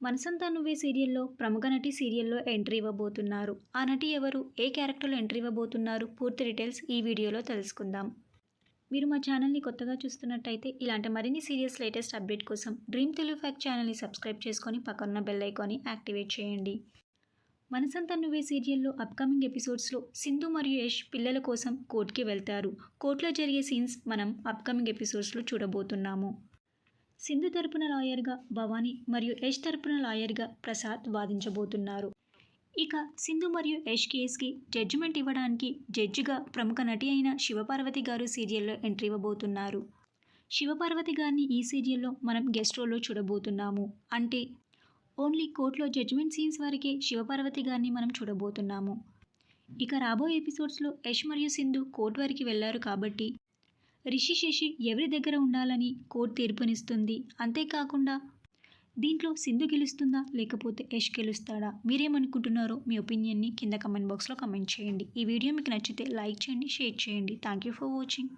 మనసంతా నువ్వే సీరియల్‌లో ప్రముఖ నటి సీరియల్‌లో ఎంట్రీ ఇవ్వబోతున్నారు. ఆ నటి ఎవరు? ఏ క్యారెక్టర్‌లో ఎంట్రీ ఇవ్వబోతున్నారు? పూర్తి డీటెయిల్స్ ఈ వీడియోలో తెలుసుకుందాం. మీరు మా ఛానల్‌ని కొత్తగా చూస్తున్నట్టయితే ఇలాంటి మరిన్ని సీరియల్స్ లేటెస్ట్ అప్డేట్ కోసం డ్రీమ్ తెలుగు ఫ్యాక్ట్ ఛానల్‌ని సబ్స్క్రైబ్ చేసుకొని పక్కనున్న బెల్ ఐకాన్ని యాక్టివేట్ చేయండి. మనసంతా నువ్వే సీరియల్‌లో అప్‌కమింగ్ ఎపిసోడ్స్‌లో సింధు మరియు యష్ పిల్లల కోసం కోర్ట్‌కి వెళ్తారు. కోర్ట్‌లో జరిగే సీన్స్ మనం అప్‌కమింగ్ ఎపిసోడ్స్‌లో చూడబోతున్నాము. సింధు తరపున లాయర్గా భవానీ మరియు యష్ తరపున లాయర్గా ప్రసాద్ వాదించబోతున్నారు. ఇక సింధు మరియు యష్ కేసుకి జడ్జిమెంట్ ఇవ్వడానికి జడ్జిగా ప్రముఖ నటి అయిన శివపార్వతి గారు సీరియల్లో ఎంట్రీ ఇవ్వబోతున్నారు. శివపార్వతి గారిని ఈ సీరియల్లో మనం గెస్ట్ రోల్లో చూడబోతున్నాము. అంటే ఓన్లీ కోర్టులో జడ్జిమెంట్ సీన్స్ వరకే శివపార్వతి గారిని మనం చూడబోతున్నాము. ఇక రాబోయే ఎపిసోడ్స్లో యష్ మరియు సింధు కోర్టు వరకు వెళ్లారు కాబట్టి రిషి శశి ఎవరి దగ్గర ఉండాలని కోర్టు తీర్పునిస్తుంది. అంతేకాకుండా దీంట్లో సింధు గెలుస్తుందా లేకపోతే యష్ గెలుస్తాడా? మీరేమనుకుంటున్నారో మీ ఒపీనియన్ని కింద కమెంట్ బాక్స్లో కమెంట్ చేయండి. ఈ వీడియో మీకు నచ్చితే లైక్ చేయండి, షేర్ చేయండి. Thank you for watching.